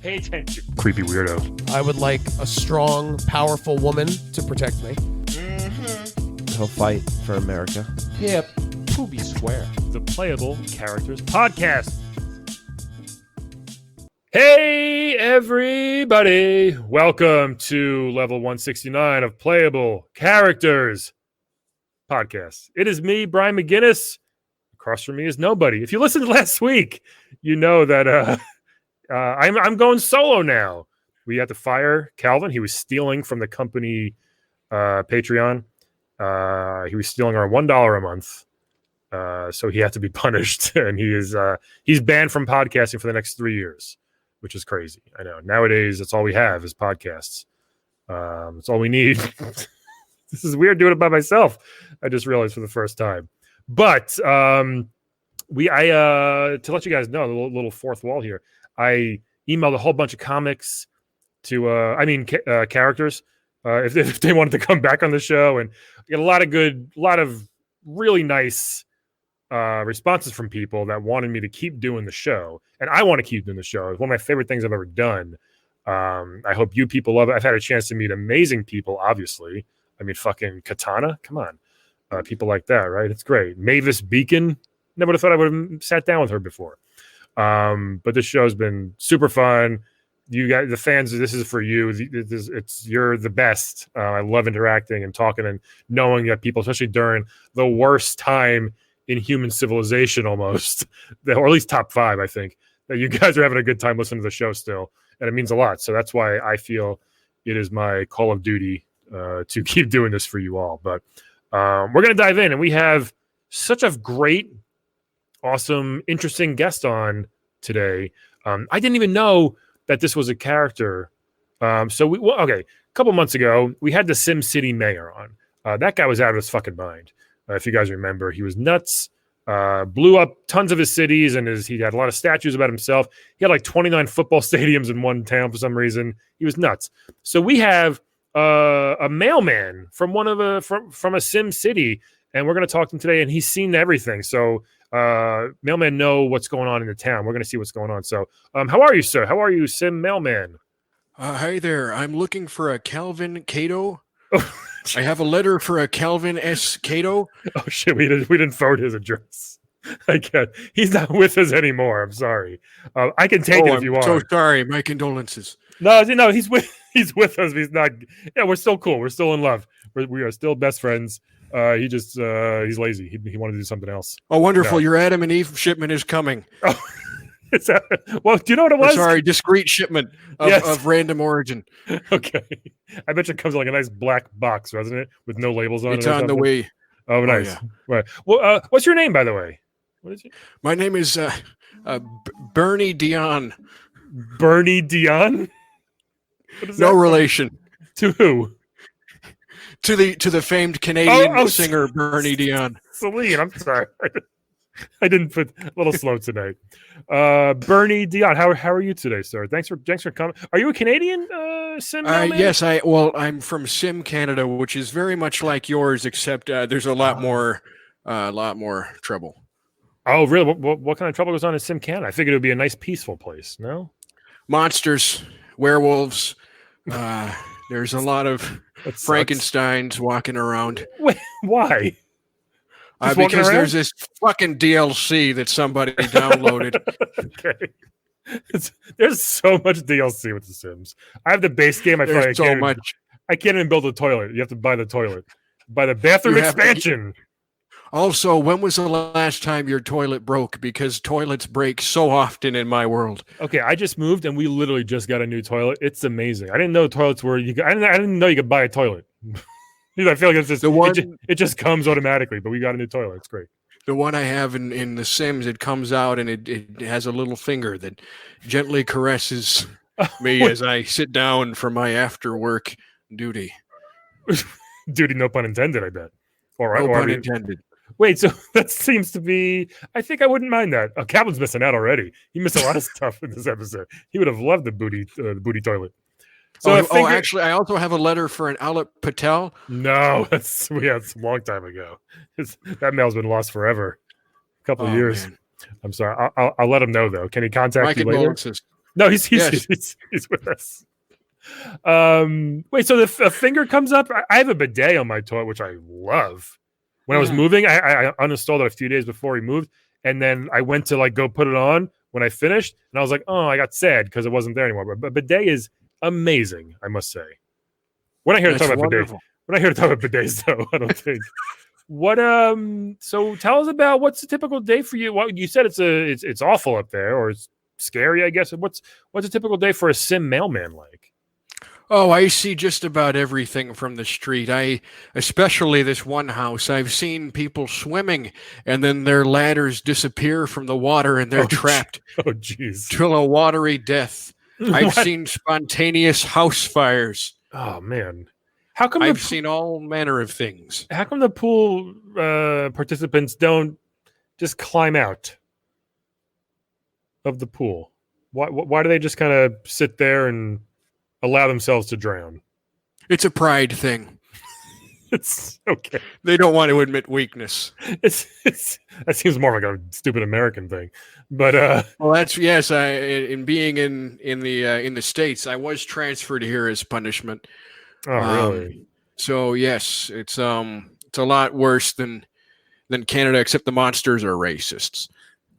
Pay attention, creepy weirdo. I would like a strong, powerful woman to protect me. He'll fight for America. Yep. Poopy square. The Playable Characters Podcast. Hey, everybody. Welcome to level 169 of Playable Characters Podcast. It is me, Brian McGinnis. Across from me is nobody. If you listened last week, you know that I'm going solo now. We had to fire Calvin. He was stealing from the company Patreon. He was stealing our $1 a month. So he had to be punished, and he's banned from podcasting for the next 3 years, which is crazy. I know. Nowadays, that's all we have is podcasts. That's all we need. This is weird doing it by myself. I just realized for the first time. But to let you guys know, the little fourth wall here, I emailed a whole bunch of comics to, characters, if they wanted to come back on the show, and get a lot of really nice responses from people that wanted me to keep doing the show, and I want to keep doing the show. It's one of my favorite things I've ever done. I hope you people love it. I've had a chance to meet amazing people, obviously. I mean, fucking Katana, come on. People like that, right? It's great. Mavis Beacon, never would have thought I would have sat down with her before. But this show's been super fun. You guys, the fans, this is for you. You're the best. I love interacting and talking and knowing that people, especially during the worst time in human civilization almost, or at least top 5, I think, that you guys are having a good time listening to the show still. And it means a lot. So that's why I feel it is my call of duty to keep doing this for you all. But we're going to dive in, and we have such a great, awesome, interesting guest on today. I didn't even know that this was a character. A couple months ago, we had the Sim City mayor on. That guy was out of his fucking mind. If you guys remember, he was nuts. Blew up tons of his cities, and he had a lot of statues about himself. He had like 29 football stadiums in one town for some reason. He was nuts. So we have a mailman from from a Sim City, and we're going to talk to him today, and he's seen everything. So mailman know what's going on in the town. We're going to see what's going on. So how are you, sir? How are you, Sim Mailman? Hi there. I'm looking for a Calvin Cato. I have a letter for a Calvin S. Cato. Oh shit, we didn't forward his address. I can't. He's not with us anymore. I'm sorry. I can take it if you want. So sorry. My condolences. No, he's with us. He's not. Yeah, we're still cool. We're still in love. We are still best friends. He's lazy. He wanted to do something else. Oh, wonderful! No. Your Adam and Eve shipment is coming. Oh, well, do you know what it was? Sorry, discrete shipment of random origin. Okay, I bet you it comes in like a nice black box, doesn't it, with no labels on it? It's on the way. Oh, nice. Oh, yeah. Right. Well, what's your name, by the way? What is it? My name is Bernie Dion. Bernie Dion? No relation. To who? To the famed Canadian singer Bernie Dion. Celine, I'm sorry. I didn't put a little slow tonight. Bernie Dion, how are you today, sir? Thanks for coming. Are you a Canadian Sim? Yes, I'm from Sim Canada, which is very much like yours, except there's a lot more trouble. Oh, really? What kind of trouble goes on in Sim Canada? I figured it would be a nice, peaceful place. No, monsters, werewolves. There's a lot of Frankensteins walking around. Wait, why? Because there's this fucking DLC that somebody downloaded. Okay. There's so much DLC with The Sims. I have the base game. I can't even build a toilet. You have to buy the toilet. Buy the bathroom expansion. Also, when was the last time your toilet broke? Because toilets break so often in my world. Okay, I just moved, and we literally just got a new toilet. It's amazing. I didn't know toilets were. I didn't know you could buy a toilet. I feel like it's just it just comes automatically. But we got a new toilet. It's great. The one I have in The Sims, it comes out and it has a little finger that gently caresses me as I sit down for my after work duty. Duty, no pun intended. I bet. No pun intended. Wait, so that seems to be... I think I wouldn't mind that. Oh, Calvin's missing out already. He missed a lot of stuff in this episode. He would have loved the booty toilet. So actually, I also have a letter for an Alit Patel. No, it's a long time ago. That mail's been lost forever. A couple of years. Man. I'm sorry. I'll let him know, though. Can he contact you later? No, he's Yes. he's with us. Wait, so a finger comes up? I have a bidet on my toilet, which I love. When I was moving, I uninstalled it a few days before we moved, and then I went to like go put it on when I finished, and I was like, oh, I got sad because it wasn't there anymore. But bidet is amazing, I must say. We're not here to talk about bidets. We're not here to talk about bidets, though. I don't think. What So tell us about what's a typical day for you. What you said it's awful up there, or it's scary, I guess. What's a typical day for a sim mailman like? Oh, I see just about everything from the street. Especially this one house, I've seen people swimming and then their ladders disappear from the water and they're trapped. Oh, jeez. Till a watery death. I've seen spontaneous house fires. Oh, man. How come I've seen all manner of things. How come the pool participants don't just climb out of the pool? Why do they just kind of sit there and allow themselves to drown? It's a pride thing. It's okay. They don't want to admit weakness. It's that seems more like a stupid American thing. But well, that's yes. In being in the States, I was transferred here as punishment. Oh, really? So yes, it's a lot worse than Canada, except the monsters are racists.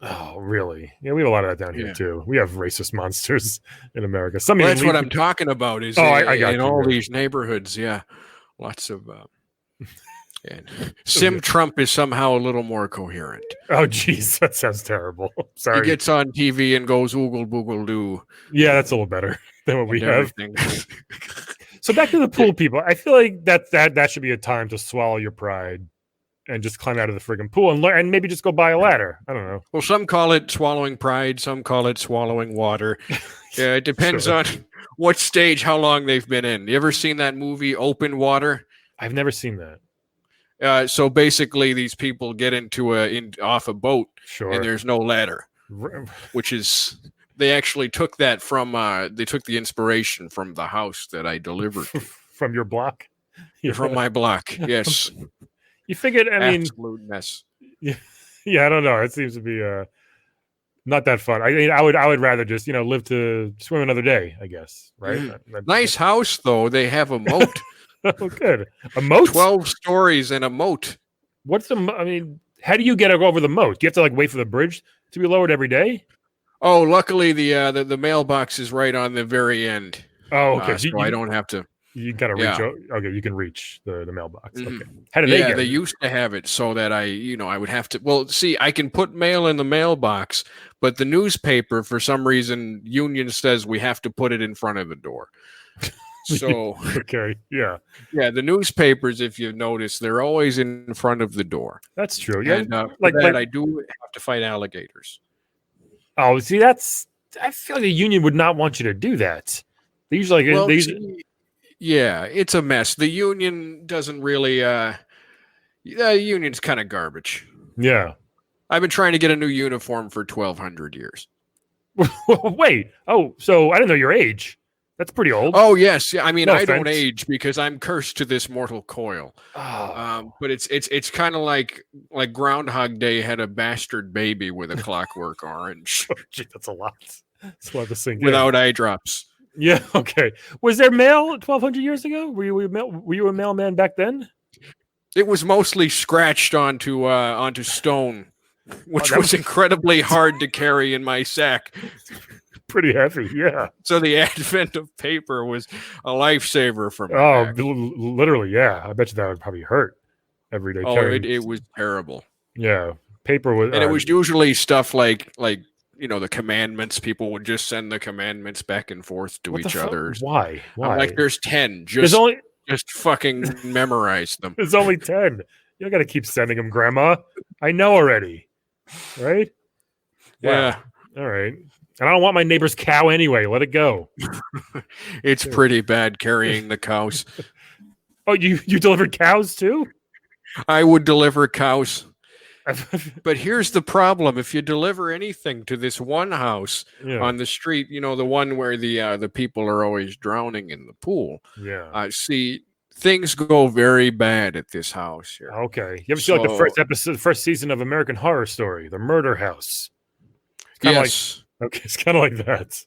Oh, really? Yeah, we have a lot of that down here too. We have racist monsters in America. That's what I'm talking about. Is I got in you, all man. these neighborhoods, lots of. And Sim Trump is somehow a little more coherent. Oh, geez, that sounds terrible. Sorry. He gets on TV and goes oogle boogle doo. Yeah, that's a little better than what we have. Everything. So back to the pool people. I feel like that should be a time to swallow your pride and just climb out of the friggin' pool and learn, and maybe just go buy a ladder. I don't know. Well, some call it swallowing pride. Some call it swallowing water. Yeah, it depends on what stage, how long they've been in. You ever seen that movie Open Water? I've never seen that. So basically, these people get off a boat, and there's no ladder, which is they actually took that from. They took the inspiration from the house that I delivered from your block. From my block. Yes. You figured? I mean, absolute mess. Yeah, I don't know. It seems to be not that fun. I mean, I would rather just live to swim another day. I guess, right? Nice house though. They have a moat. Oh, good. A moat? 12 stories and a moat. What's the? I mean, how do you get over the moat? Do you have to wait for the bridge to be lowered every day? Oh, luckily the mailbox is right on the very end. Oh, okay. So I don't have to. You gotta reach. Okay, you can reach the mailbox. Mm-hmm. Okay. How do they get? They used to have it so that I would have to. Well, see, I can put mail in the mailbox, but the newspaper, for some reason, union says we have to put it in front of the door. So okay, yeah. The newspapers, if you've noticed, they're always in front of the door. That's true. Yeah, and, I do have to fight alligators. Oh, see, I feel like the union would not want you to do that. They usually yeah, it's a mess. The union doesn't really. The union's kind of garbage. Yeah, I've been trying to get a new uniform for 1,200 years. Wait. Oh, so I didn't know your age. That's pretty old. Oh yes, I mean, no I offense. don't age because I'm cursed to this mortal coil. Oh. But it's kind of like Groundhog Day had a bastard baby with a clockwork orange. Oh, gee, that's a lot. That's a lot to sink without eye drops. Yeah. Okay. Was there mail 1,200 years ago? Were you a mailman back then? It was mostly scratched onto stone, which was incredibly hard to carry in my sack. Pretty heavy, yeah. So the advent of paper was a lifesaver for me. Oh, literally, yeah. I bet you that would probably hurt every day. Oh, it was terrible. Yeah, paper was, and it was usually stuff like the commandments. People would just send the commandments back and forth to each other. Why? I'm like, there's 10. Just fucking memorize them. There's only 10. You don't got to keep sending them, Grandma. I know already. Right? Yeah. Wow. All right. And I don't want my neighbor's cow anyway. Let it go. It's pretty bad carrying the cows. Oh, you delivered cows too? I would deliver cows. But here's the problem. If you deliver anything to this one house on the street, the one where the people are always drowning in the pool. Yeah. See, things go very bad at this house here. Okay. You ever see the first season of American Horror Story, The Murder House? Yes. Okay, it's kind of like that.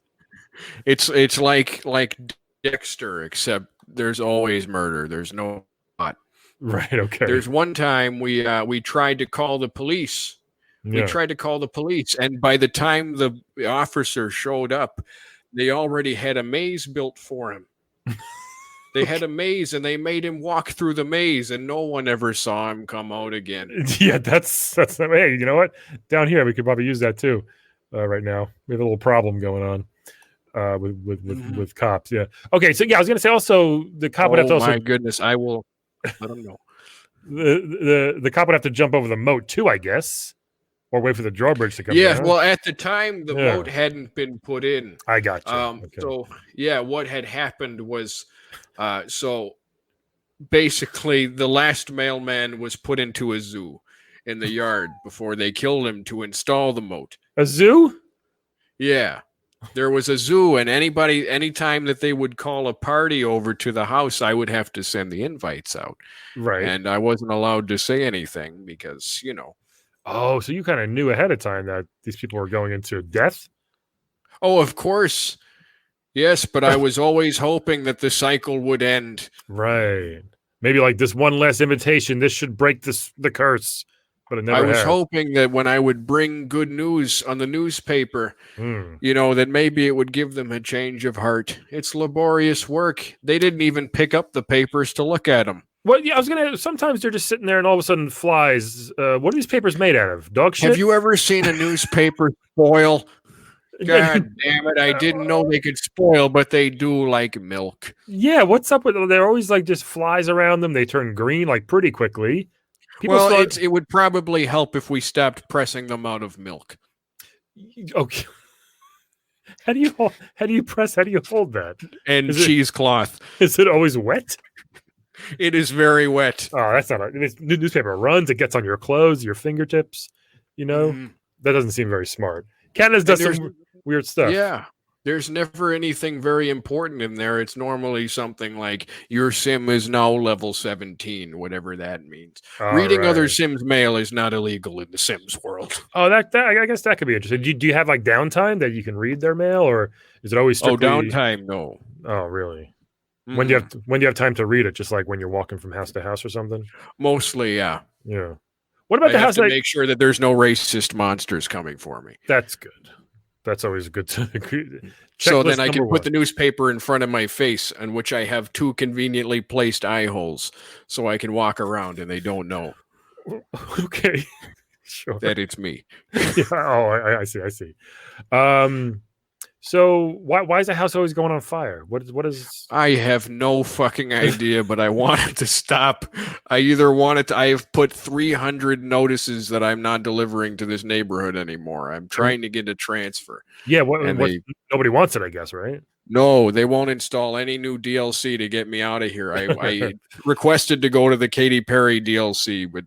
It's like Dexter, except there's always murder. There's no plot. Right. Okay. There's one time we tried to call the police. We Yeah. tried to call the police, and by the time the officer showed up, they already had a maze built for him. They had a maze, and they made him walk through the maze, and no one ever saw him come out again. Yeah, that's hey, you know what? Down here we could probably use that too. Right now we have a little problem going on with cops. Yeah. Okay. So yeah, I was gonna say also the cop would have to also. Oh my goodness! I will let him know. The cop would have to jump over the moat too, I guess, or wait for the drawbridge to come down. Well, at the time the moat hadn't been put in. I got you. Okay. So yeah, what had happened was, so basically the last mailman was put into a zoo in the yard before they killed him to install the moat. A zoo? Yeah. There was a zoo, and anytime that they would call a party over to the house, I would have to send the invites out. Right. And I wasn't allowed to say anything because, Oh, so you kind of knew ahead of time that these people were going into death? Oh, of course. Yes, but I was always hoping that the cycle would end. Right. Maybe like this one last invitation, this should break the curse. But it never I was has. hoping that when I would bring good news on the newspaper, that maybe it would give them a change of heart. It's laborious work. They didn't even pick up the papers to look at them. Well, yeah, sometimes they're just sitting there and all of a sudden flies. What are these papers made out of? Dog shit? Have you ever seen a newspaper spoil? God damn it. I didn't know they could spoil, but they do like milk. Yeah, what's up with them? They're always like just flies around them. They turn green like pretty quickly. It would probably help if we stopped pressing them out of milk. Okay. How do you hold that? And cheesecloth. Is it always wet? It is very wet. Oh, that's not the newspaper runs. It gets on your clothes, your fingertips. That doesn't seem very smart. Canada's does some weird stuff. Yeah. There's never anything very important in there. It's normally something like your sim is now level 17, whatever that means. Reading other Sims mail is not illegal in the Sims world. Oh, that I guess that could be interesting. Do you have like downtime that you can read their mail, or is it always strictly... downtime? No. Oh, really? When do you have time to read it? Just like when you're walking from house to house or something? Mostly, yeah. Yeah. What about the house? I have to make sure that there's no racist monsters coming for me. That's good. That's always good. So then I can put the newspaper in front of my face, on which I have 2 conveniently placed eye holes, so I can walk around and they don't know. Okay, sure. That it's me. Yeah. Oh, I see. So why is the house always going on fire? What is? I have no fucking idea, but I want it to stop. I have put 300 notices that I'm not delivering to this neighborhood anymore. I'm trying to get a transfer. Yeah, nobody wants it, I guess, right? No, they won't install any new DLC to get me out of here. I requested to go to the Katy Perry DLC, but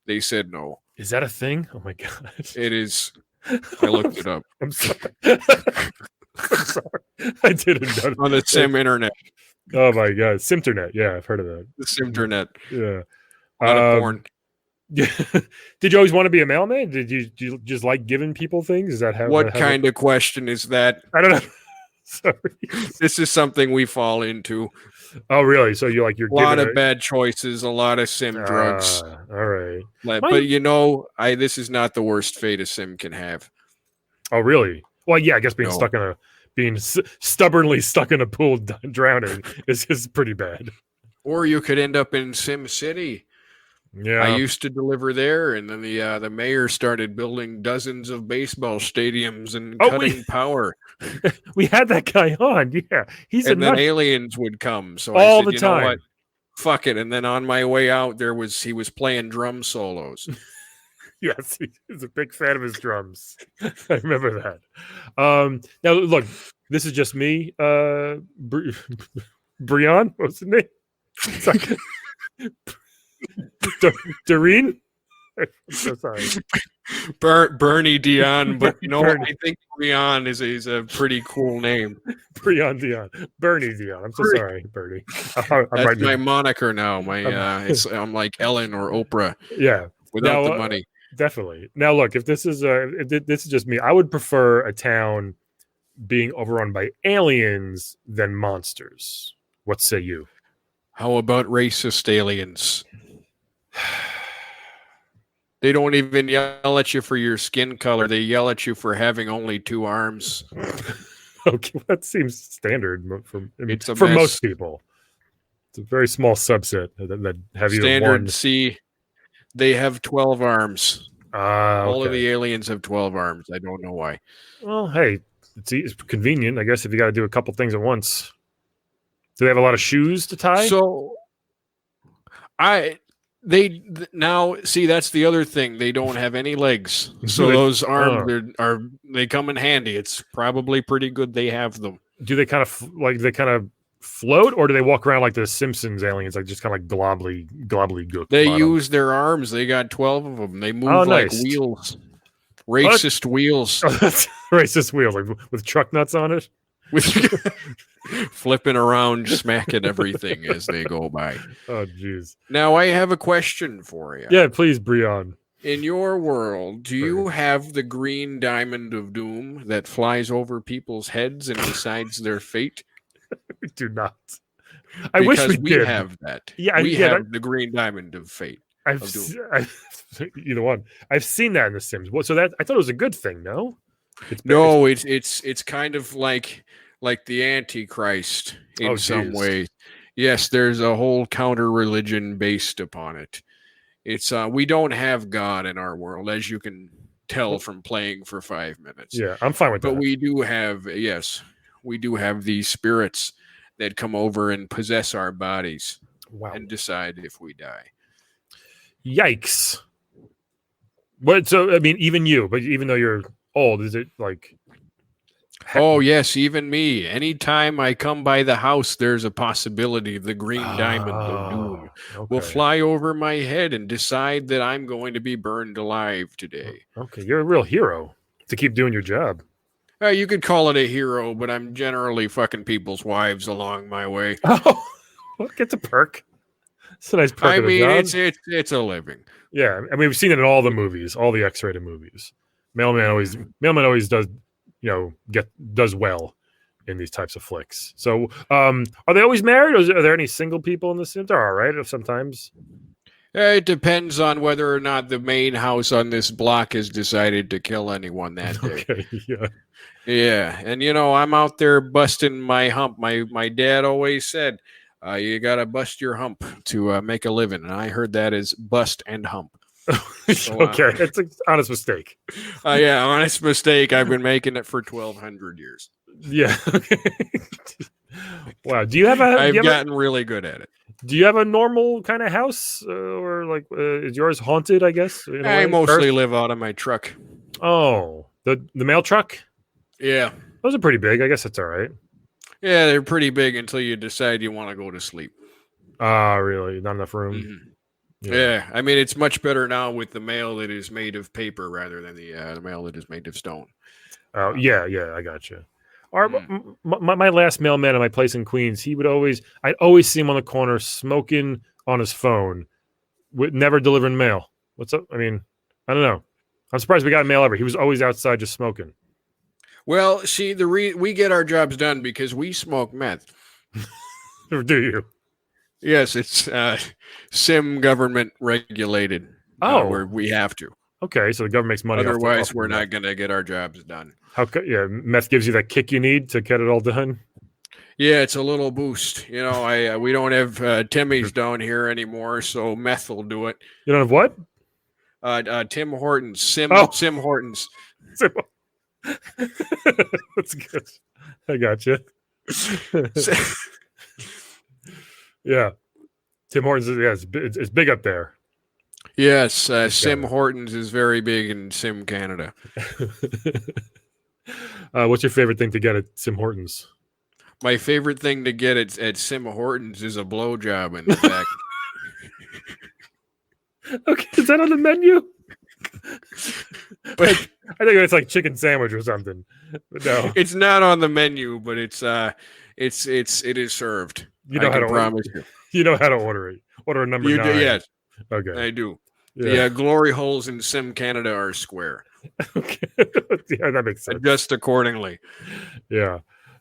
they said no. Is that a thing? Oh my god. It is. I looked it up. I'm sorry. I'm sorry. I didn't know. On the Sim internet. Oh my god. Simternet. Yeah, I've heard of that. The Simternet. Yeah. A lot of porn. Yeah. Did you always want to be a mailman? Did you just like giving people things? Is that how? What kind of question is that? I don't know. Sorry. This is something we fall into. Oh, really? So you're a lot of bad choices, a lot of sim drugs. All right. But this is not the worst fate a sim can have. Oh, really? Well, yeah, I guess being stubbornly stuck in a pool drowning is pretty bad. Or you could end up in Sim City. Yeah, I used to deliver there, and then the mayor started building dozens of baseball stadiums and cutting power. We had that guy on, yeah. And then aliens would come, so all I said, the time. Know what? Fuck it. And then on my way out, he was playing drum solos. Yes, he's a big fan of his drums. I remember that. Now, look, this is just me. Brian, what's the name? Doreen? I'm so sorry. Bernie Dion, but I think Brian is a pretty cool name. Brian Dion. Bernie Dion. I'm so sorry, Bernie. That's my moniker now. I'm like Ellen or Oprah. Yeah. Without the money. Definitely. Now, look, if this is just me, I would prefer a town being overrun by aliens than monsters. What say you? How about racist aliens? They don't even yell at you for your skin color. They yell at you for having only 2 arms. Okay, that seems standard for It's a for mess. most people. It's a very small subset that have either Standard one. C, they have 12 arms. All of Okay. the aliens have 12 arms. I don't know why. Well, hey, it's convenient, I guess, if you got to do a couple things at once. Do they have a lot of shoes to tie? So now see, that's the other thing. They don't have any legs. So those arms are they come in handy. It's probably pretty good they have them. Do they kind of float, or do they walk around like the Simpsons aliens, like just kind of like globly They bottom? use their arms. They got 12 of them. They move like nice. wheels. Racist wheels. Oh, that's racist wheels, like with truck nuts on it. With flipping around, smacking everything as they go by. Oh, jeez. Now, I have a question for you. Yeah, please, Breon. In your world, do you have the green diamond of doom that flies over people's heads and decides their fate? We do not. I wish we did. Have that. Yeah, we have the green diamond of fate. Either one. I've seen that in The Sims. So that I thought it was a good thing. No, it's kind of like the Antichrist in some way. Yes, there's a whole counter religion based upon it. It's we don't have God in our world, as you can tell from playing for 5 minutes. Yeah, I'm fine with that. But we do have these spirits that come over and possess our bodies and decide if we die. Yikes. But so I mean, even though you're old, is it like? Oh yes, even me. Anytime I come by the house, there's a possibility the green diamond of doom will fly over my head and decide that I'm going to be burned alive today. Okay, you're a real hero to keep doing your job. You could call it a hero, but I'm generally fucking people's wives along my way. Oh, well, it's a perk. It's a nice perk. I mean, it's a living. Yeah, I mean, we've seen it in all the movies, all the X-rated movies. Mailman always does, does well in these types of flicks. So, are they always married, or are there any single people in the Sims? There are, right? Sometimes. It depends on whether or not the main house on this block has decided to kill anyone that day. Okay, yeah. Yeah, and I'm out there busting my hump. My dad always said, you gotta bust your hump to make a living, and I heard that is bust and hump. So, okay, it's an honest mistake. Yeah, honest mistake. I've been making it for 1,200 years. Yeah. Okay. Wow. Do you have I've gotten really good at it. Do you have a normal kind of house, or like is yours haunted? I guess I mostly live out of my truck. Oh, the mail truck. Yeah, those are pretty big. I guess that's all right. Yeah, they're pretty big until you decide you want to go to sleep. Really? Not enough room? Mm-hmm. Yeah, I mean, it's much better now with the mail that is made of paper rather than the mail that is made of stone. Oh, yeah, I got you. My last mailman at my place in Queens, I'd always see him on the corner smoking on his phone, never delivering mail. What's up? I mean, I don't know. I'm surprised we got mail ever. He was always outside just smoking. Well, see, we get our jobs done because we smoke meth. Do you? Yes, it's Sim government regulated. Where we have to. Okay, so the government makes money. Otherwise, we're not going to get our jobs done. Meth gives you that kick you need to get it all done. Yeah, it's a little boost. We don't have Timmy's down here anymore, so meth will do it. You don't have what? Tim Hortons. Sim Hortons. That's good. I got you. Yeah, Tim Hortons. It's big up there. Yes, Sim Hortons is very big in Sim Canada. What's your favorite thing to get at Sim Hortons? My favorite thing to get at Sim Hortons is a blowjob in the back. Okay, is that on the menu? But I think it's like chicken sandwich or something. But no, it's not on the menu, but it is served. You know how to order it. You know how to order it. Order a number 9. Yes. Okay. I do. The glory holes in Sim Canada are square. Okay. Yeah, that makes sense. Adjust accordingly. Yeah.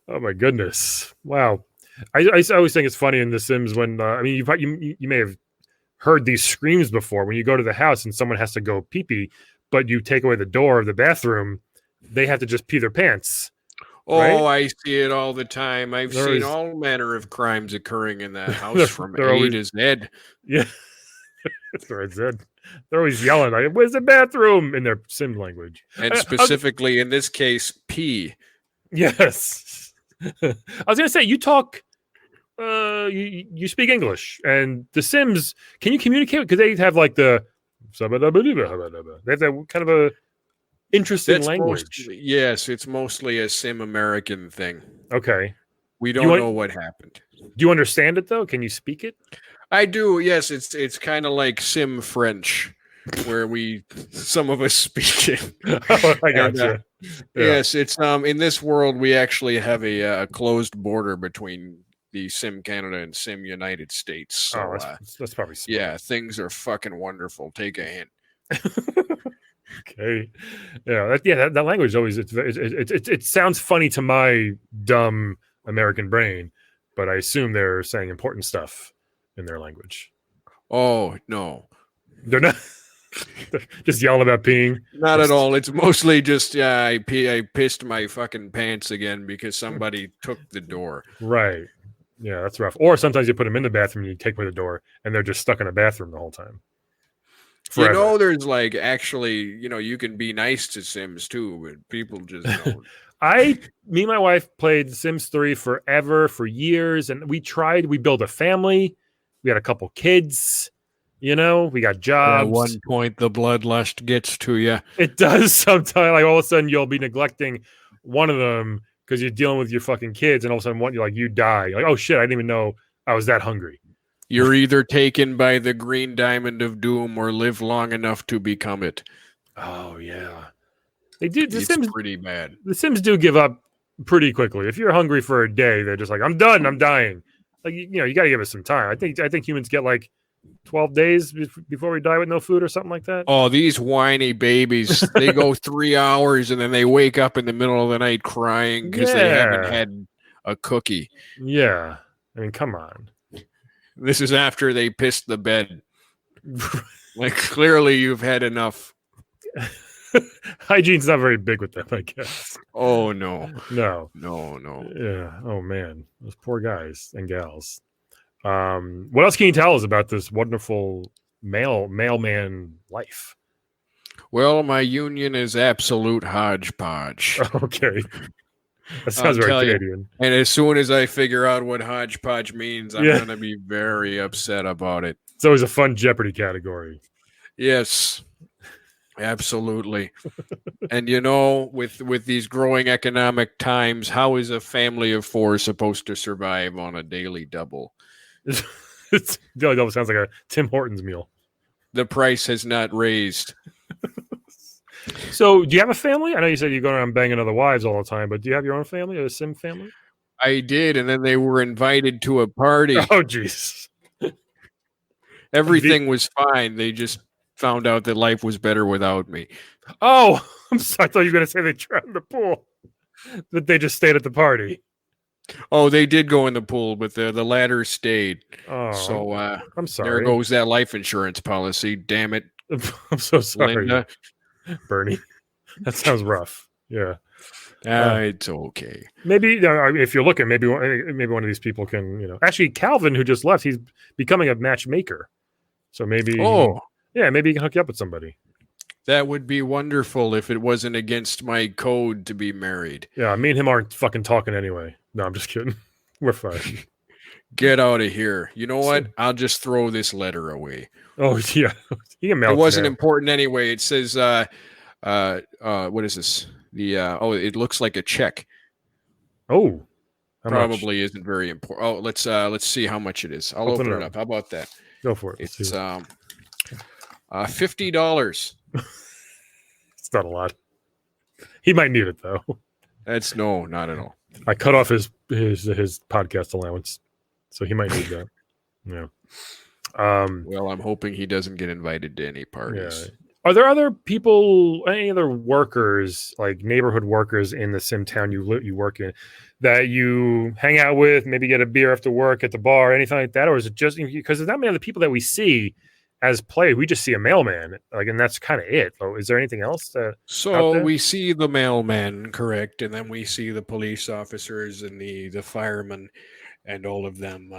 Oh my goodness. Wow. I always think it's funny in The Sims when I mean you may have heard these screams before when you go to the house and someone has to go pee pee, but you take away the door of the bathroom, they have to just pee their pants. Oh, right? I see it all the time. I've seen all manner of crimes occurring in that house from A to Z. Yeah. That's right, Zed. They're always yelling, like, "Where's the bathroom?" in their Sim language. And specifically in this case, pee. Yes. I was gonna say you talk you speak English, and the Sims, can you communicate? Because they have like they have that kind of a interesting language. Yes, it's mostly a Sim American thing. Okay. We don't know what happened. Do you understand it though? Can you speak it? I do. Yes, it's kind of like Sim French, where some of us speak it. Oh, I gotcha. Yes, it's in this world we actually have a closed border between the Sim Canada and Sim United States. So that's probably smart. Yeah, things are fucking wonderful. Take a hint. Okay. Yeah, that language always it sounds funny to my dumb American brain, but I assume they're saying important stuff in their language. Oh no, they're not. They're just yelling about peeing. Not at all. It's mostly just I pissed my fucking pants again because somebody took the door. Right. Yeah, that's rough. Or sometimes you put them in the bathroom and you take away the door and they're just stuck in a bathroom the whole time. Forever. You know, there's like actually, you can be nice to Sims too, but people just don't. Me and my wife played Sims 3 forever, for years, and we built a family. We had a couple kids, we got jobs. At one point, the bloodlust gets to you. It does sometimes. Like all of a sudden, you'll be neglecting one of them because you're dealing with your fucking kids, and all of a sudden, you die. You're like, oh shit, I didn't even know I was that hungry. You're either taken by the green diamond of doom or live long enough to become it. Oh yeah, they do. It's Sims pretty bad. The Sims do give up pretty quickly. If you're hungry for a day, they're just like, I'm done. I'm dying. Like you got to give us some time. I think humans get like 12 days before we die with no food or something like that. Oh, these whiny babies. They go 3 hours and then they wake up in the middle of the night crying because they haven't had a cookie. Yeah. I mean, come on. This is after they pissed the bed. Like, clearly you've had enough. Hygiene's not very big with them, I guess. Oh, no. No. Yeah. Oh, man. Those poor guys and gals. What else can you tell us about this wonderful mailman life? Well, my union is absolute hodgepodge. Okay. That sounds very Canadian. And as soon as I figure out what hodgepodge means, I'm going to be very upset about it. It's always a fun Jeopardy category. Yes, absolutely. And with these growing economic times, how is a family of four supposed to survive on a daily double? Daily double sounds like a Tim Hortons meal. The price has not raised. So, do you have a family? I know you said you're going around banging other wives all the time, but do you have your own family, a Sim family? I did, and then they were invited to a party. Oh, jeez. Everything was fine. They just found out that life was better without me. Oh, I'm sorry. I thought you were going to say they drowned in the pool. That they just stayed at the party. Oh, they did go in the pool, but the latter stayed. Oh, so I'm sorry. There goes that life insurance policy. Damn it. I'm so sorry. Linda. Bernie. That sounds rough. Yeah. It's okay. Maybe if you're looking, maybe one of these people can, Actually, Calvin, who just left, he's becoming a matchmaker. So maybe, maybe he can hook you up with somebody. That would be wonderful if it wasn't against my code to be married. Yeah, me and him aren't fucking talking anyway. No, I'm just kidding. We're fine. Get out of here. You know what? I'll just throw this letter away. Oh, yeah. It wasn't important anyway. It says, what is this? It looks like a check. Oh. Probably isn't very important. Oh, let's see how much it is. I'll open it up. How about that? Go for it. It's $50. It's not a lot. He might need it though. That's not at all. I cut off his podcast allowance, so he might need that. Yeah. Well, I'm hoping he doesn't get invited to any Yeah. parties. Are there other people, any other workers, like neighborhood workers in the sim town you work in, that you hang out with, maybe get a beer after work at the bar, anything like that? Or is it just because there's not many other people that we see as play? We just see a mailman, like, and that's kind of it. So is there anything else out So there? we see the mailman, correct, and then we see the police officers and the firemen and all of them.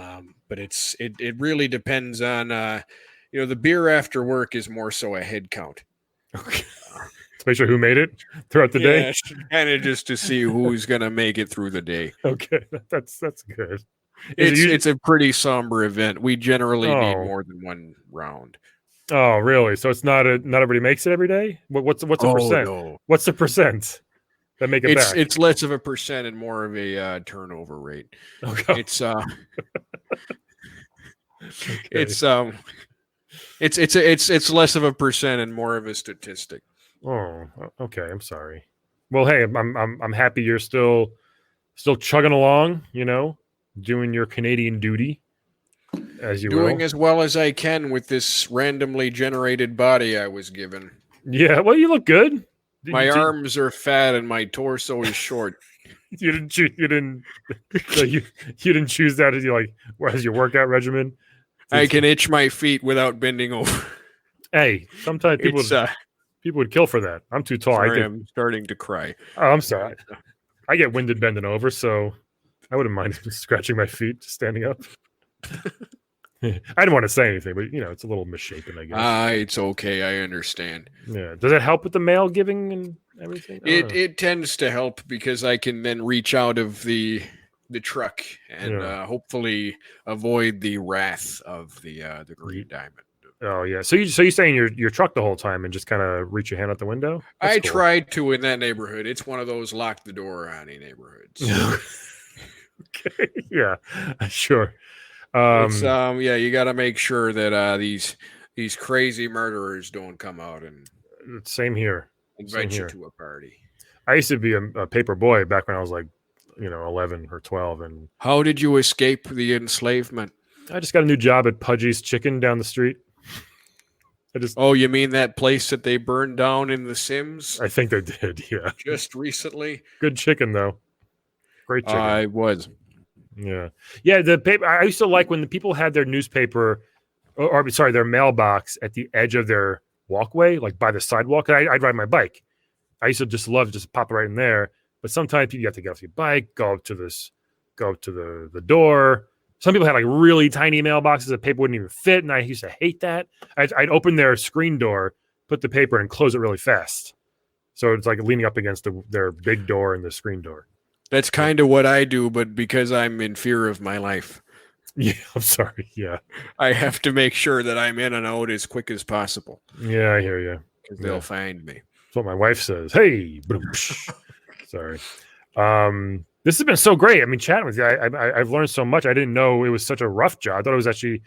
But it really depends on the beer after work is more so a head count. Okay. To make sure who made it throughout the day. Kind of just to see who's gonna make it through the day. Okay, that's good. It's a pretty somber event. We generally need Oh. more than one round. Oh, really? So it's not everybody makes it every day? What's the percent? No. What's the percent that make it back? It's less of a percent and more of a turnover rate. Okay. It's Okay. it's less of a percent and more of a statistic. Oh, okay. I'm sorry. Well, hey, I'm happy you're still chugging along. Doing your Canadian duty as you Doing will. as well as I can with this randomly generated body I was given. Yeah. Well, you look good. My arms are fat and my torso is short. You didn't choose. You didn't. you didn't choose that as your workout regimen. I can itch my feet without bending over. Hey, sometimes people would kill for that. I'm too tall. Sorry, I'm starting to cry. Oh, I'm sorry. I get winded bending over, so I wouldn't mind scratching my feet just standing up. I didn't want to say anything, but it's a little misshapen, I guess. It's okay. I understand. Yeah. Does that help with the mail giving and everything? It tends to help because I can then reach out of the truck and hopefully avoid the wrath of the green diamond. Oh yeah. So you stay in your truck the whole time and just kind of reach your hand out the window? That's cool. Tried to in that neighborhood. It's one of those lock the door honey neighborhoods. Okay. Yeah. Sure. You got to make sure that these crazy murderers don't come out and same here. Invite you to a party. I used to be a paper boy back when I was 11 or 12. And how did you escape the enslavement? I just got a new job at Pudgy's Chicken down the street. Oh, you mean that place that they burned down in The Sims? I think they did, yeah. Just recently? Good chicken, though. Great chicken. I was. Yeah. Yeah, the paper. I used to like when the people had their newspaper, their mailbox at the edge of their walkway, like by the sidewalk. I'd ride my bike. I used to just love to just pop it right in there. But sometimes you have to get off your bike, go up to the door. Some people had really tiny mailboxes that paper wouldn't even fit, and I used to hate that. I'd open their screen door, put the paper, and close it really fast. So it's leaning up against their big door and the screen door. That's kind of what I do, but because I'm in fear of my life. Yeah, I'm sorry. Yeah. I have to make sure that I'm in and out as quick as possible. Yeah, I hear you. Because they'll find me. That's what my wife says. Hey, sorry. This has been so great. I mean, chatting with you, I've learned so much. I didn't know it was such a rough job. I thought it was actually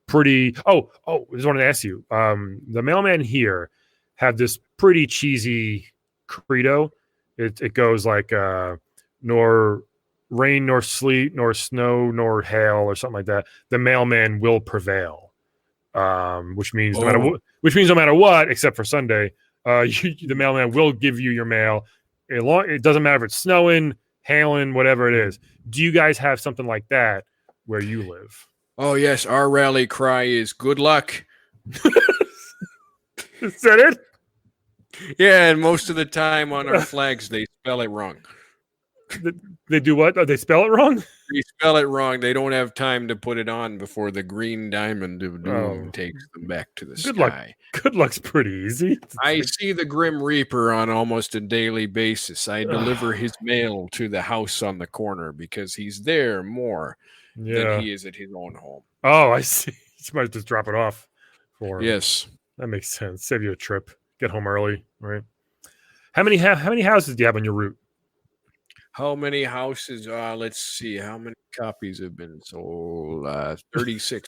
pretty. Oh, I just wanted to ask you. The mailman here had this pretty cheesy credo. It goes nor rain, nor sleet, nor snow, nor hail, or something like that. The mailman will prevail. Which means no matter what, except for Sunday, the mailman will give you your mail. It doesn't matter if it's snowing, hailing, whatever it is. Do you guys have something like that where you live? Oh, yes. Our rally cry is good luck. Is that it? Yeah, and most of the time on our flags, they spell it wrong. They do what? Oh, they spell it wrong? They spell it wrong. They don't have time to put it on before the green diamond of doom takes them back to the sky. Luck. Good luck's pretty easy. I see the Grim Reaper on almost a daily basis. I deliver his mail to the house on the corner because he's there more than he is at his own home. Oh, I see. You might just drop it off for him. Yes. That makes sense. Save you a trip. Get home early, right? How many houses do you have on your route? How many houses? Let's see. How many copies have been sold? 36.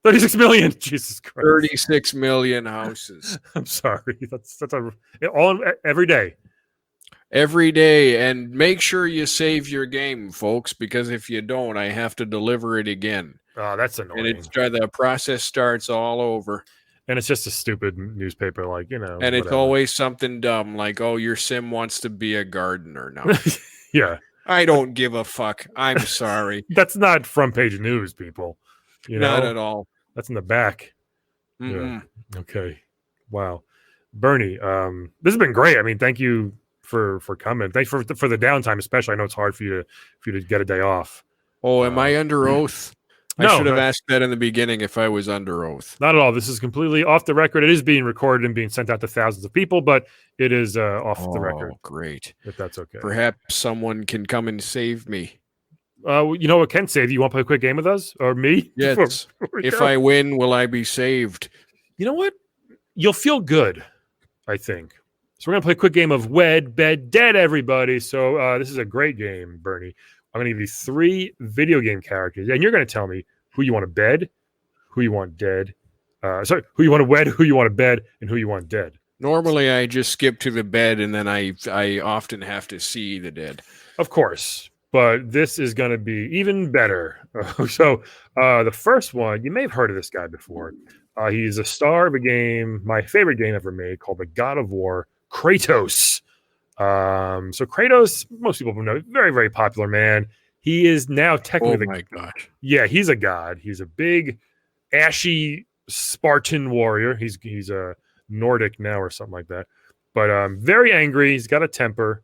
36 million. Jesus Christ. 36 million houses. I'm sorry. That's every day. Every day. And make sure you save your game, folks, because if you don't, I have to deliver it again. Oh, that's and annoying. the process starts all over. And it's just a stupid newspaper, like, And whatever. it's always something dumb, like, oh, your sim wants to be a gardener now. Yeah. I don't give a fuck. I'm sorry. That's not front page news, people. Not at all. That's in the back. Mm-mm. Yeah. Okay. Wow. Bernie, this has been great. I mean, thank you for coming. Thanks for the downtime, especially. I know it's hard for you to get a day off. Oh, am I under oath? No, I should have asked that in the beginning if I was under oath. Not at all. This is completely off the record. It is being recorded and being sent out to thousands of people, but it is off the record. Oh, great. If that's okay. Perhaps someone can come and save me. You know what can save you? You want to play a quick game with us? Or me? Yes. If I win, will I be saved? You know what? You'll feel good, I think. So we're going to play a quick game of Wed, Bed, Dead, everybody. So this is a great game, Bernie. I'm going to give you 3 video game characters, and you're going to tell me who you want to bed, who you want dead. Who you want to wed, who you want to bed, and who you want dead. Normally, I just skip to the bed, and then I often have to see the dead. Of course, but this is going to be even better. The first one, you may have heard of this guy before. He's a star of a game, my favorite game ever made, called the God of War, Kratos. So Kratos, most people know, very, very popular man. He is now technically my gosh. Yeah, he's a god. He's a big, ashy Spartan warrior. He's a Nordic now or something like that. But very angry. He's got a temper.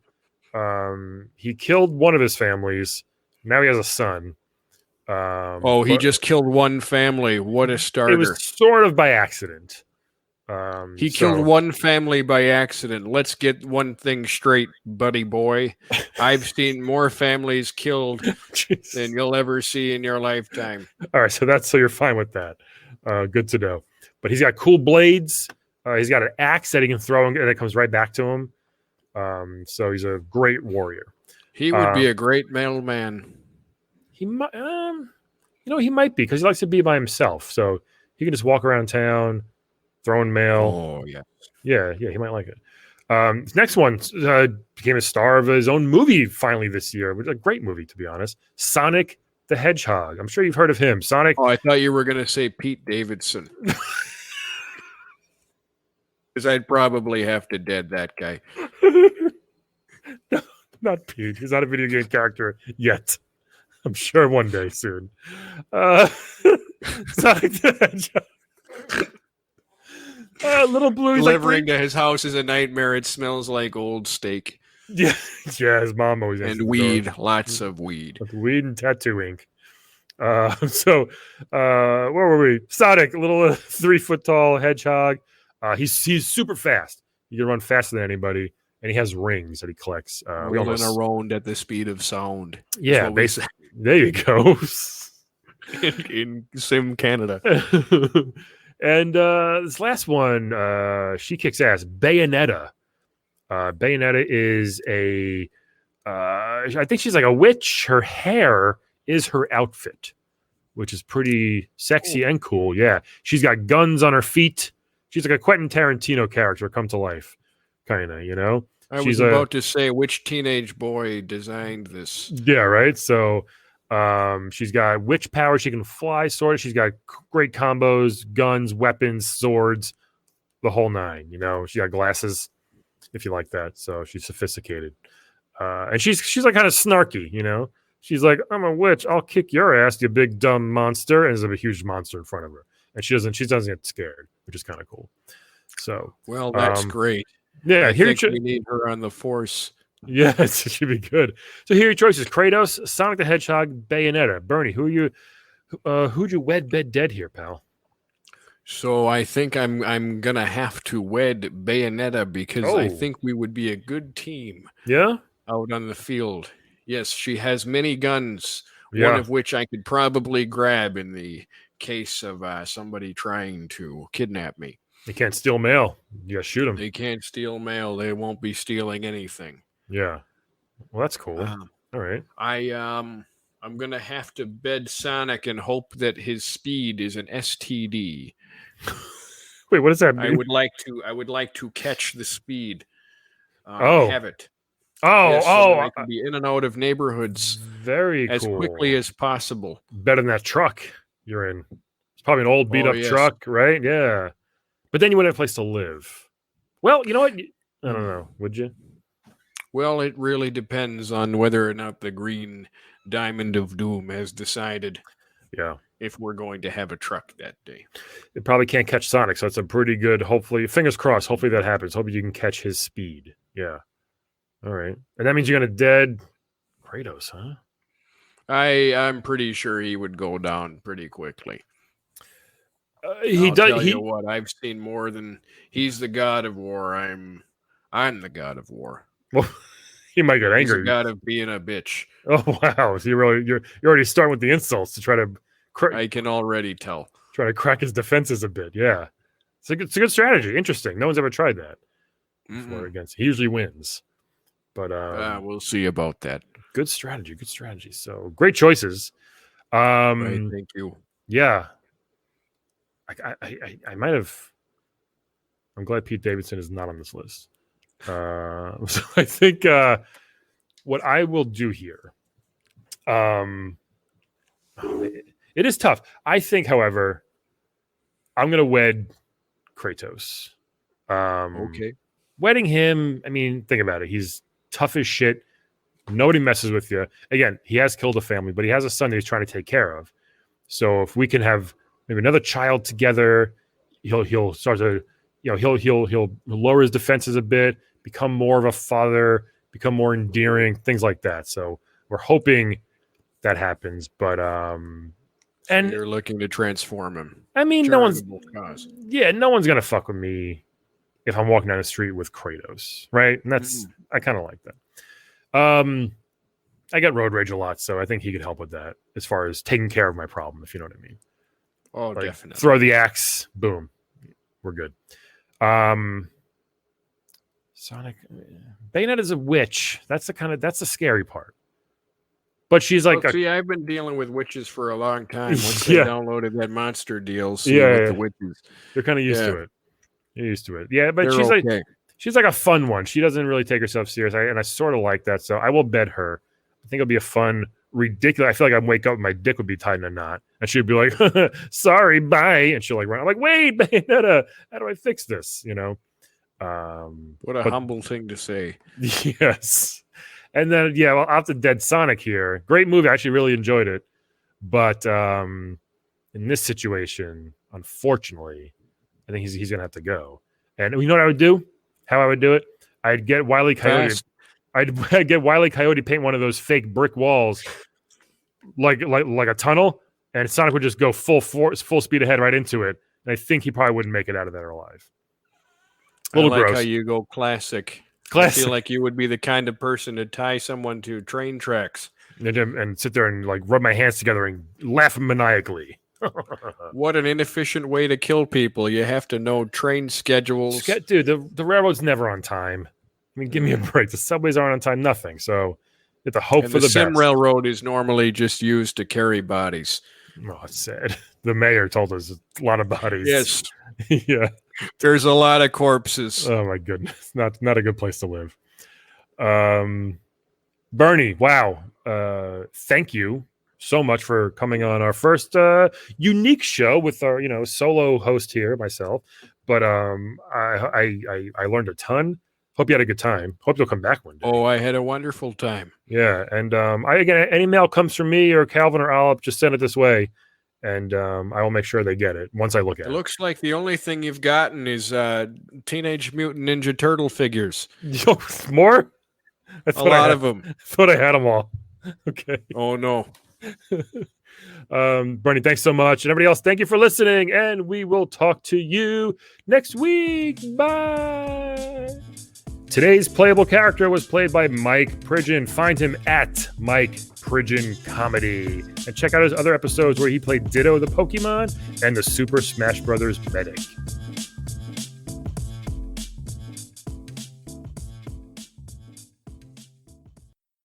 He killed one of his families. Now he has a son. He just killed one family. What a starter. It was sort of by accident. He killed one family by accident. Let's get one thing straight, buddy boy. I've seen more families killed than you'll ever see in your lifetime. All right, so you're fine with that. Good to know. But he's got cool blades. He's got an axe that he can throw and it comes right back to him. So he's a great warrior. He would be a great mailman. He might, he might be because he likes to be by himself. So he can just walk around town, throwing mail. Oh, yeah. Yeah, he might like it. This next one became a star of his own movie finally this year, which is a great movie, to be honest. Sonic the Hedgehog. I'm sure you've heard of him. Sonic. Oh, I thought you were going to say Pete Davidson. Because I'd probably have to dead that guy. No, not Pete. He's not a video game character yet. I'm sure one day soon. Sonic the Hedgehog. Little Blue. Delivering to his house is a nightmare. It smells like old steak. Yeah, his mom always and weed, lots of weed, weed and tattoo ink. Where were we? Sonic, a little 3 foot tall hedgehog. He's super fast. He can run faster than anybody, and he has rings that he collects. Wheeling around at the speed of sound. Yeah, basically. There you go. in Sim Canada. And this last one, she kicks ass. Bayonetta. Bayonetta is I think she's like a witch. Her hair is her outfit, which is pretty sexy and cool. Yeah. She's got guns on her feet. She's like a Quentin Tarantino character come to life, kind of, I was about to say, which teenage boy designed this? Yeah, right? So she's got witch power. She can fly, sort of. She's got great combos, guns, weapons, swords, the whole nine. She got glasses, if you like that. So she's sophisticated, and she's like kind of snarky. She's like, I'm a witch. I'll kick your ass, you big dumb monster. And there's a huge monster in front of her, and she doesn't get scared, which is kind of cool. So well, that's great. Yeah, I think we need her on the force. Yeah, it should be good. So here are your choices: Kratos, Sonic the Hedgehog, Bayonetta. Bernie, who'd you wed, bed, dead here, pal? So I think I'm gonna have to wed Bayonetta because I think we would be a good team. Yeah, out on the field. Yes, she has many guns. One of which I could probably grab in the case of somebody trying to kidnap me. They can't steal mail. You gotta shoot them. They can't steal mail. They won't be stealing anything. Yeah. Well, that's cool. All right. I'm gonna have to bed Sonic and hope that his speed is an STD. Wait, what does that mean? I would like to catch the speed. Have it. I can be in and out of neighborhoods very as quickly as possible. Better than that truck you're in. It's probably an old beat up truck, right? Yeah. But then you wouldn't have a place to live. Well, you know what? I don't know. Would you? Well, it really depends on whether or not the green diamond of doom has decided if we're going to have a truck that day. It probably can't catch Sonic, so it's a pretty good, hopefully, fingers crossed, hopefully that happens. Hopefully you can catch his speed. Yeah. All right. And that means you're going to dead Kratos, huh? I'm pretty sure he would go down pretty quickly. He I'll does. Tell you what, I've seen more than he's the god of war. I'm the god of war. Well, he might get angry. He's the god of being a bitch. Oh wow! So you're already starting with the insults to try to. I can already tell. Try to crack his defenses a bit. Yeah, it's a good strategy. Interesting. No one's ever tried that before against. He usually wins, but we'll see about that. Good strategy. Good strategy. So great choices. Right, thank you. Yeah. I might have. I'm glad Pete Davidson is not on this list. So I think what I will do here. It is tough. I think, however, I'm going to wed Kratos. Okay. Wedding him. I mean, think about it. He's tough as shit. Nobody messes with you. Again, he has killed a family, but he has a son that he's trying to take care of. So if we can have maybe another child together, he'll start to, he'll lower his defenses a bit, become more of a father, become more endearing, things like that. So we're hoping that happens, but and you're looking to transform him. I mean, no one's gonna fuck with me if I'm walking down the street with Kratos, right? And that's I kind of like that. I get road rage a lot, so I think he could help with that as far as taking care of my problem, if you know what I mean. Oh, like, definitely. Throw the axe, boom, we're good. Sonic, Bayonetta is a witch. That's the scary part. But she's like, I've been dealing with witches for a long time. Once they downloaded that monster DLC with the witches, they're kind of used to it. You're used to it, yeah. But she's like a fun one. She doesn't really take herself serious, and I sort of like that. So I will bet her. I think it'll be a fun, ridiculous. I feel like I'd wake up and my dick would be tied in a knot, and she'd be like, "Sorry, bye," and she'll like run. I'm like, "Wait, Bayonetta, how do I fix this?" You know. What a humble thing to say. Yes. And then, I'll have to dead Sonic here. Great movie. I actually really enjoyed it. But in this situation, unfortunately, I think he's going to have to go. And you know what I would do? How I would do it? I'd get Wile E. Coyote. I'd get Wile E. Coyote paint one of those fake brick walls like a tunnel, and Sonic would just go full speed ahead right into it. And I think he probably wouldn't make it out of there alive. I like gross. How you go classic. I feel like you would be the kind of person to tie someone to train tracks and sit there and like rub my hands together and laugh maniacally. What an inefficient way to kill people. You have to know train schedules. Dude, the railroad's never on time. I mean, give me a break. The subways aren't on time, nothing. So you have to hope for the best. The Sim Railroad is normally just used to carry bodies. Oh, it's sad. The mayor told us a lot of bodies. Yes. Yeah. There's a lot of corpses. Oh my goodness. Not a good place to live. Bernie, wow. Thank you so much for coming on our first unique show with our, solo host here, myself. But I learned a ton. Hope you had a good time. Hope you'll come back one day. Oh, I had a wonderful time. Yeah. And again, any mail comes from me or Calvin or Olive, just send it this way. And I will make sure they get it once I look at it. It looks like the only thing you've gotten is Teenage Mutant Ninja Turtle figures. More? That's a lot of them. I thought I had them all. Okay. Oh, no. Bernie, thanks so much. And everybody else, thank you for listening. And we will talk to you next week. Bye. Today's playable character was played by Mike Pridgen. Find him at Mike Pridgen Comedy. And check out his other episodes where he played Ditto the Pokemon and the Super Smash Bros. Medic.